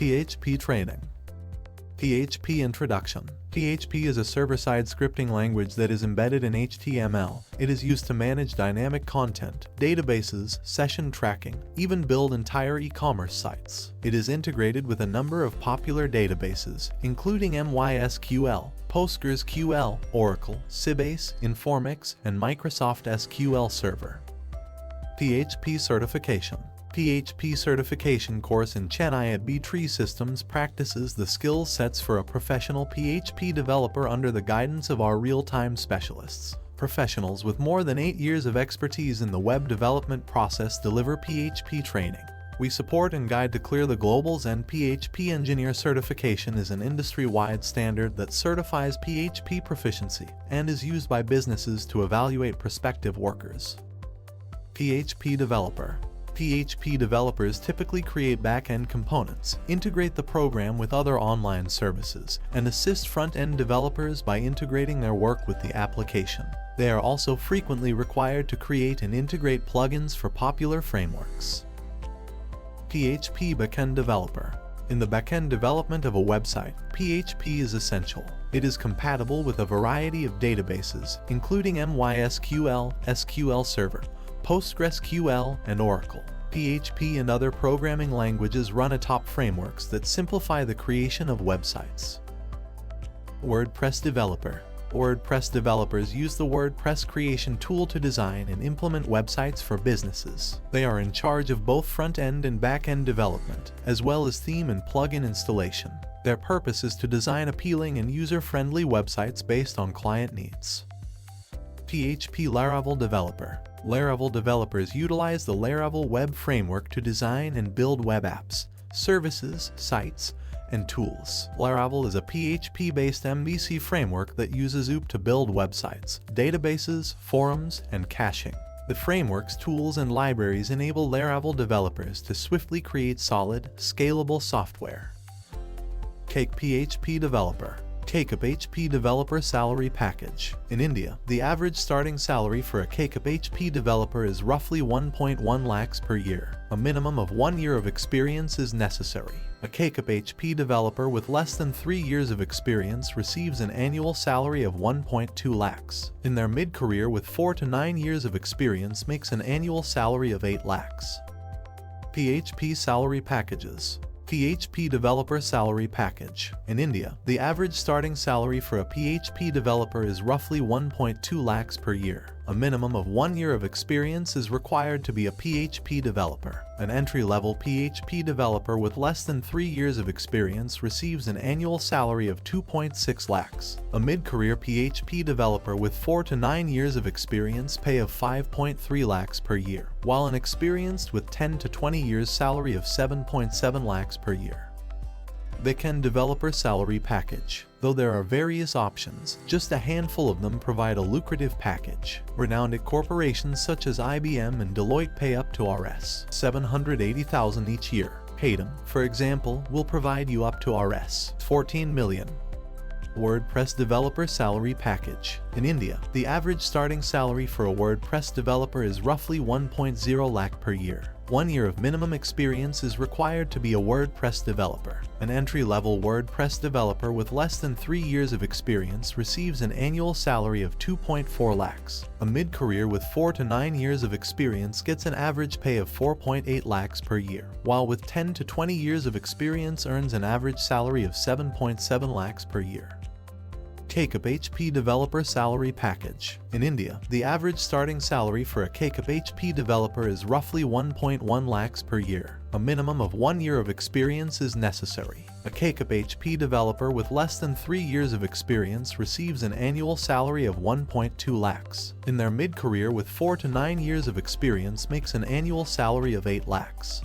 PHP training. PHP Introduction. PHP is a server-side scripting language that is embedded in HTML. It is used to manage dynamic content, databases, session tracking, even build entire e-commerce sites. It is integrated with a number of popular databases, including MySQL, PostgreSQL, Oracle, Sybase, Informix, and Microsoft SQL Server. PHP Certification. PHP Certification course in Chennai at BTree Systems practices the skill sets for a professional PHP developer under the guidance of our real-time specialists. Professionals with more than 8 years of expertise in the web development process deliver PHP training. We support and guide to clear the globals, and PHP Engineer certification is an industry-wide standard that certifies PHP proficiency and is used by businesses to evaluate prospective workers. PHP Developer. PHP developers typically create back-end components, integrate the program with other online services, and assist front-end developers by integrating their work with the application. They are also frequently required to create and integrate plugins for popular frameworks. PHP Backend Developer. In the backend development of a website, PHP is essential. It is compatible with a variety of databases, including MySQL, SQL Server, PostgreSQL, and Oracle. PHP and other programming languages run atop frameworks that simplify the creation of websites. WordPress Developer. WordPress developers use the WordPress creation tool to design and implement websites for businesses. They are in charge of both front-end and back-end development, as well as theme and plugin installation. Their purpose is to design appealing and user-friendly websites based on client needs. PHP Laravel Developer. Laravel developers utilize the Laravel web framework to design and build web apps, services, sites, and tools. Laravel is a PHP-based MVC framework that uses OOP to build websites, databases, forums, and caching. The framework's tools and libraries enable Laravel developers to swiftly create solid, scalable software. CakePHP Developer. CakePHP Developer Salary Package. In India, the average starting salary for a CakePHP developer is roughly 1.1 lakhs per year. A minimum of 1 year of experience is necessary. A CakePHP developer with less than 3 years of experience receives an annual salary of 1.2 lakhs. In their mid-career with 4 to 9 years of experience makes an annual salary of 8 lakhs. PHP Salary Packages. PHP Developer Salary Package. In India, the average starting salary for a PHP developer is roughly 1.2 lakhs per year. A minimum of 1 year of experience is required to be a PHP developer. An entry-level PHP developer with less than 3 years of experience receives an annual salary of 2.6 lakhs. A mid-career PHP developer with 4 to 9 years of experience pay of 5.3 lakhs per year, while an experienced with 10 to 20 years salary of 7.7 lakhs per year. Backend Developer Salary Package. Though there are various options, just a handful of them provide a lucrative package. Renowned corporations such as IBM and Deloitte pay up to Rs. 780,000 each year. Paytm, for example, will provide you up to Rs. 14 million. WordPress Developer Salary Package. In India, the average starting salary for a WordPress developer is roughly 1.0 lakh per year. 1 year of minimum experience is required to be a WordPress developer. An entry-level WordPress developer with less than 3 years of experience receives an annual salary of 2.4 lakhs. A mid-career with 4 to 9 years of experience gets an average pay of 4.8 lakhs per year, while with 10 to 20 years of experience earns an average salary of 7.7 lakhs per year. CakePHP Developer Salary Package. In India, the average starting salary for a CakePHP developer is roughly 1.1 lakhs per year. A minimum of 1 year of experience is necessary. A CakePHP developer with less than 3 years of experience receives an annual salary of 1.2 lakhs. In their mid-career with 4 to 9 years of experience makes an annual salary of 8 lakhs.